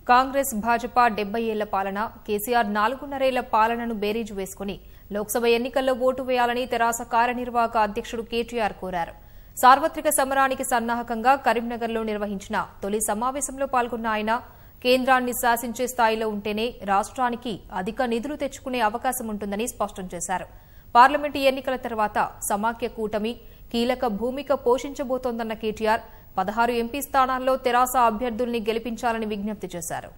కాంగ్రెస్ భాజపా 70 ఏళ్ల పాలన, కేసీఆర్ 4.5 ఏళ్ల పాలనను బేరీజు వేసుకుని లోక్సభ ఎన్నికల్లో ఓటు వేయాలని తెరాస కార్యనిర్వాహక అధ్యక్షుడు కేటీఆర్ కోరారు. సార్వత్రిక సమరానికి సన్నాహకంగా కరీంనగర్లో నిర్వహించిన తొలి సమావేశంలో పాల్గొన్న ఆయన కేంద్రాన్ని శాసించే స్థాయిలో ఉంటేనే రాష్ట్రానికి అధిక నిధులు తెచ్చుకునే అవకాశం ఉంటుందని స్పష్టం చేశారు. పార్లమెంటు ఎన్నికల తర్వాత సమాఖ్య కూటమి కీలక భూమిక పోషించబోతోందన్న కేటీఆర్ 16 ఎంపీ స్థానాల్లో తెరాస అభ్యర్థుల్ని గెలిపించాలని విజ్ఞప్తి చేశారు.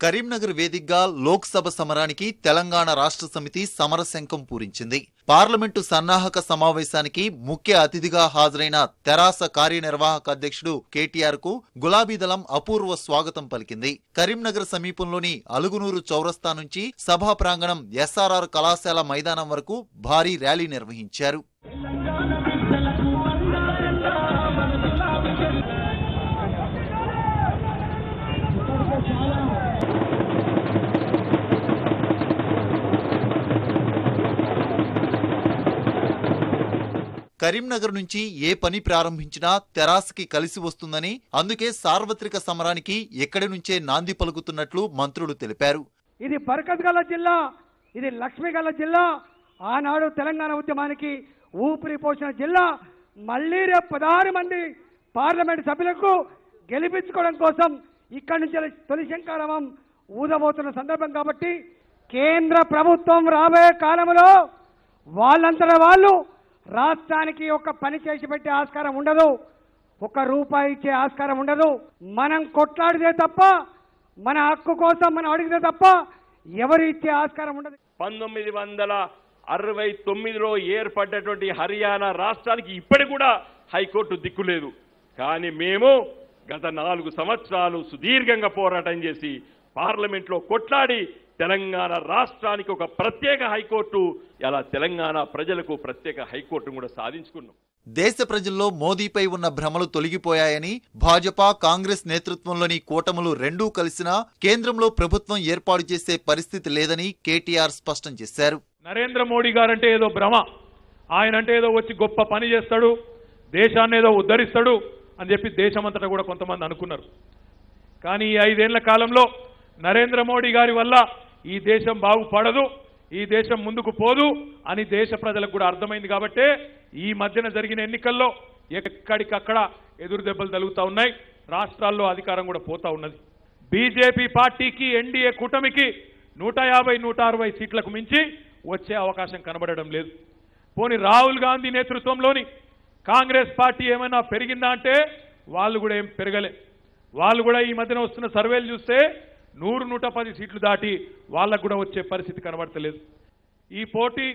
కరీంనగర్ వేదికగా లోక్సభ సమరానికి తెలంగాణ రాష్ట్ర సమితి సమరశంఖం పూరించింది. పార్లమెంటు సన్నాహక సమావేశానికి ముఖ్య అతిథిగా హాజరైన తెరాస కార్యనిర్వాహక అధ్యక్షుడు కేటీఆర్ కు గులాబీ దళం అపూర్వ స్వాగతం పలికింది. కరీంనగర్ సమీపంలోని అలుగునూరు చౌరస్తా నుంచి సభా ప్రాంగణం ఎస్ఆర్ఆర్ కళాశాల మైదానం వరకు భారీ ర్యాలీ నిర్వహించారు. కరీంనగర్ నుంచి ఏ పని ప్రారంభించినా తెరాసకి కలిసి వస్తుందని, అందుకే సార్వత్రిక సమరానికి ఎక్కడి నుంచే నాంది పలుకుతున్నట్లు మంత్రులు తెలిపారు. ఇది బరకత్ గల జిల్లా, ఇది లక్ష్మి గల జిల్లా, ఆనాడు తెలంగాణ ఉద్యమానికి ఊపిరి పోసిన జిల్లా. మళ్లీ రేపు 16 మంది పార్లమెంట్ సభ్యులకు గెలిపించుకోవడం కోసం ఇక్కడి నుంచి తొలి శంఖారావం ఊదబోతున్న సందర్భం కాబట్టి కేంద్ర ప్రభుత్వం రాబోయే కాలంలో వాళ్ళంతటా వాళ్ళు రాష్ట్రానికి ఒక పని చేసి పెట్టే ఆస్కారం ఉండదు, ₹1 ఇచ్చే ఆస్కారం ఉండదు. మనం కొట్లాడితే తప్ప, మన హక్కు కోసం మనం అడిగితే తప్ప ఎవరు ఇచ్చే ఆస్కారం ఉండదు. 1969లో ఏర్పడ్డటువంటి హర్యానా రాష్ట్రానికి ఇప్పటి కూడా హైకోర్టు దిక్కులేదు. కానీ మేము గత 4 సంవత్సరాలు సుదీర్ఘంగా పోరాటం చేసి పార్లమెంట్లో కొట్లాడి తెలంగాణ రాష్ట్రానికి ఒక ప్రత్యేక హైకోర్టు, ఇలా తెలంగాణ ప్రజలకు ప్రత్యేక హైకోర్టు కూడా సాధించుకున్నాం. దేశ ప్రజల్లో మోదీపై ఉన్న భ్రమలు తొలగిపోయాయని, భాజపా కాంగ్రెస్ నేతృత్వంలోని కూటములు రెండూ కలిసినా కేంద్రంలో ప్రభుత్వం ఏర్పాటు చేసే పరిస్థితి లేదని కేటీఆర్ స్పష్టం చేశారు. నరేంద్ర మోడీ గారంటే ఏదో భ్రమ, ఆయనంటే ఏదో వచ్చి గొప్ప పని చేస్తాడు, దేశాన్ని ఏదో ఉద్ధరిస్తాడు అని చెప్పి దేశమంతటా కూడా కొంతమంది అనుకున్నారు. కానీ ఈ 5 ఏళ్ల కాలంలో నరేంద్ర మోడీ గారి వల్ల ఈ దేశం బాగుపడదు, ఈ దేశం ముందుకు పోదు అని దేశ ప్రజలకు కూడా అర్థమైంది. కాబట్టే ఈ మధ్యన జరిగిన ఎన్నికల్లో ఎక్కడికక్కడ ఎదురు దెబ్బలు తగులుతా ఉన్నాయి, రాష్ట్రాల్లో అధికారం కూడా పోతా ఉన్నది. బీజేపీ పార్టీకి ఎన్డీఏ కూటమికి 150-160 సీట్లకు మించి వచ్చే అవకాశం కనబడడం లేదు. పోనీ రాహుల్ గాంధీ నేతృత్వంలోని కాంగ్రెస్ పార్టీ ఏమైనా పెరిగిందా అంటే వాళ్ళు కూడా ఏం పెరగలే. వాళ్ళు కూడా ఈ మధ్యన వస్తున్న సర్వేలు చూస్తే 100-110 సీట్లు దాటి వాళ్ళకు కూడా వచ్చే పరిస్థితి కనబడతలేదు. ఈ పోటీ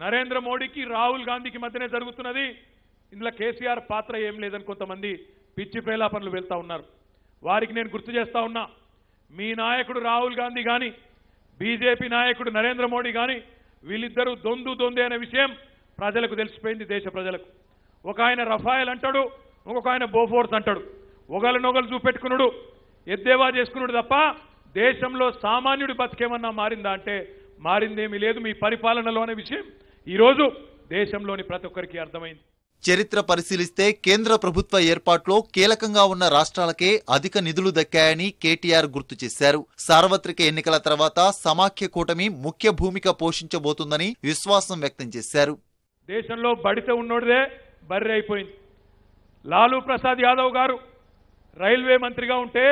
నరేంద్ర మోడీకి రాహుల్ గాంధీకి మధ్యనే జరుగుతున్నది. ఇందులో కేసీఆర్ పాత్ర ఏం లేదని కొంతమంది పిచ్చి ప్రేలాపనలు వెళ్తా ఉన్నారు. వారికి నేను గుర్తు చేస్తా ఉన్నా, మీ నాయకుడు రాహుల్ గాంధీ కానీ బీజేపీ నాయకుడు నరేంద్ర మోడీ కానీ వీళ్ళిద్దరూ దొందే అనే విషయం ప్రజలకు తెలిసిపోయింది, దేశ ప్రజలకు. ఒక ఆయన రఫాయల్ అంటాడు, ఇంకొక ఆయన బోఫోర్స్ అంటాడు. ఒకళ్ళనొకళ్ళు చూపెట్టుకున్నాడు, ఎద్దేవా చేసుకున్నాడు తప్ప దేశంలో సామాన్యుడి బతికేమన్నా మారిందా అంటే మారిందేమీ లేదు మీ పరిపాలనలో అనే విషయం ఈరోజు దేశంలోని ప్రతి ఒక్కరికి అర్థమైంది. చరిత్ర పరిశీలిస్తే కేంద్ర ప్రభుత్వ ఏర్పాట్లో కీలకంగా ఉన్న రాష్ట్రాలకే అధిక నిధులు దక్కాయని కేటీఆర్ గుర్తు చేశారు. సార్వత్రిక ఎన్నికల తర్వాత సమాఖ్య కూటమి ముఖ్య భూమిక పోషించబోతుందని విశ్వాసం వ్యక్తం చేశారు. దేశంలో బడితే ఉన్నోడిదే బర్రె అయిపోయింది. లాలూ ప్రసాద్ యాదవ్ గారు రైల్వే మంత్రిగా ఉంటే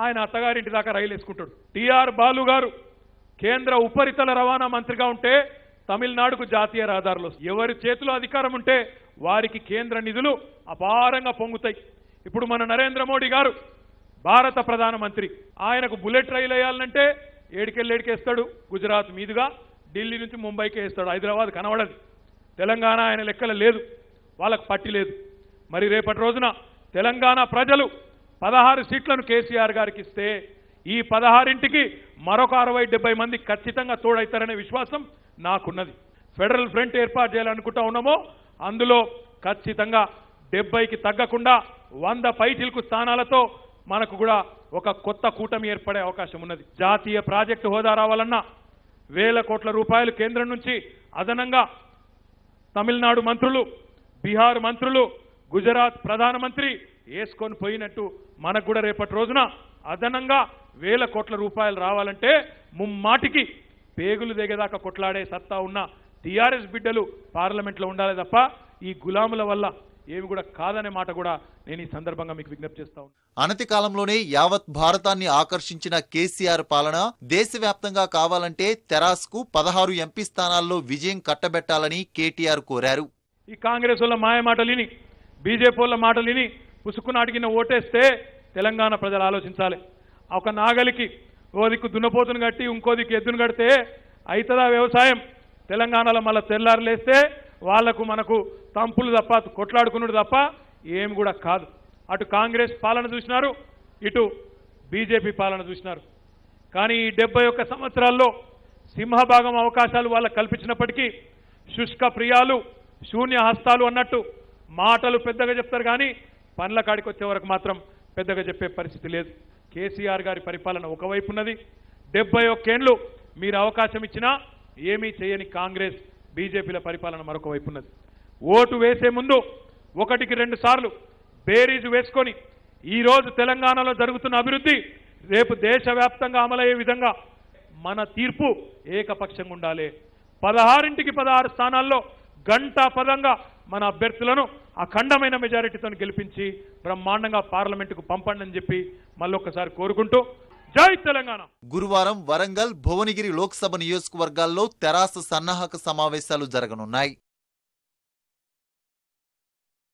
ఆయన అత్తగారింటి దాకా రైలు వేసుకుంటాడు. టిఆర్ బాలు గారు కేంద్ర ఉపరితల రవాణా మంత్రిగా ఉంటే తమిళనాడుకు జాతీయ రహదారులు. ఎవరి చేతిలో అధికారం ఉంటే వారికి కేంద్ర నిధులు అపారంగా పొంగుతాయి. ఇప్పుడు మన నరేంద్ర మోడీ గారు భారత ప్రధానమంత్రి, ఆయనకు బుల్లెట్ రైలు వేయాలంటే ఏడికెళ్ళేడికేస్తాడు, గుజరాత్ మీదుగా ఢిల్లీ నుంచి ముంబైకి వేస్తాడు, హైదరాబాద్ కనబడదు. తెలంగాణ ఆయన లెక్కల లేదు, వాళ్ళకు పట్టి లేదు. మరి రేపటి రోజున తెలంగాణ ప్రజలు 16 సీట్లను కేసీఆర్ గారికి ఇస్తే ఈ 16ంటికి మరొక 60-70 మంది ఖచ్చితంగా తోడైతారనే విశ్వాసం నాకున్నది. ఫెడరల్ ఫ్రంట్ ఏర్పాటు చేయాలనుకుంటా ఉన్నామో అందులో ఖచ్చితంగా 70కి తగ్గకుండా 100 పైచిలకు స్థానాలతో మనకు కూడా ఒక కొత్త కూటమి ఏర్పడే అవకాశం ఉన్నది. జాతీయ ప్రాజెక్టు హోదా రావాలన్నా వేల కోట్ల రూపాయలు కేంద్రం నుంచి అదనంగా తమిళనాడు మంత్రులు, బీహార్ మంత్రులు, గుజరాత్ ప్రధానమంత్రి వేసుకొని పోయినట్టు మనకు కూడా రేపటి రోజున అదనంగా వేల కోట్ల రూపాయలు రావాలంటే ముమ్మాటికి పేగులు దిగేదాకా కొట్లాడే సత్తా ఉన్న టీఆర్ఎస్ బిడ్డలు పార్లమెంట్లో ఉండాలి తప్ప ఈ గులాముల వల్ల ఏమి కూడా కాదనే మాట కూడా నేను ఈ సందర్భంగా మీకు విజ్ఞప్తి చేస్తా ఉన్నాను. అనతి కాలంలోనే యావత్ భారతాన్ని ఆకర్షించిన కేసీఆర్ పాలన దేశవ్యాప్తంగా కావాలంటే తెరాస్కు 16 ఎంపీ స్థానాల్లో విజయం కట్టబెట్టాలని కేటీఆర్ కోరారు. ఈ కాంగ్రెస్ వాళ్ళ మాయ మాటలిని బీజేపీ వాళ్ళ మాటలిని పుసుకుని అడిగిన ఓటేస్తే తెలంగాణ ప్రజలు ఆలోచించాలి. ఒక నాగలికి ఓ దిక్కు దున్నపోతును కట్టి ఇంకో దిక్కు ఎద్దును కడితే అవుతుందా వ్యవసాయం? తెలంగాణలో మళ్ళీ తెల్లారులేస్తే వాళ్లకు మనకు తంపులు తప్ప కొట్లాడుకున్నాడు తప్ప ఏం కూడా కాదు. అటు కాంగ్రెస్ పాలన చూసినారు, ఇటు బీజేపీ పాలన చూసినారు. కానీ ఈ 71 సంవత్సరాల్లో సింహభాగం అవకాశాలు వాళ్ళకు కల్పించినప్పటికీ శుష్క ప్రియాలు శూన్య హస్తాలు అన్నట్టు మాటలు పెద్దగా చెప్తారు కానీ పనుల కాడికి వచ్చే వరకు మాత్రం పెద్దగా చెప్పే పరిస్థితి లేదు. కేసీఆర్ గారి పరిపాలన ఒకవైపు ఉన్నది. 71 ఏళ్లు మీరు అవకాశం ఇచ్చినా ఏమీ చేయని కాంగ్రెస్ బీజేపీల పరిపాలన మరొక వైపు ఉన్నది. ఓటు వేసే ముందు 1కి 2 సార్లు బేరీజు వేసుకొని ఈరోజు తెలంగాణలో జరుగుతున్న అభివృద్ధి రేపు దేశవ్యాప్తంగా అమలయ్యే విధంగా మన తీర్పు ఏకపక్షంగా ఉండాలి. 16కి 16 స్థానాల్లో గంటా పదంగా మన అభ్యర్థులను అఖండమైన మెజారిటీతో గెలిపించి బ్రహ్మాండంగా పార్లమెంటుకు పంపండి అని చెప్పి మళ్ళొక్కసారి కోరుకుంటూ జై తెలంగాణ. గురువారం వరంగల్, భువనగిరి లోక్సభ నియోజకవర్గాల్లో తెరాస సన్నాహక సమావేశాలు జరగనున్నాయి.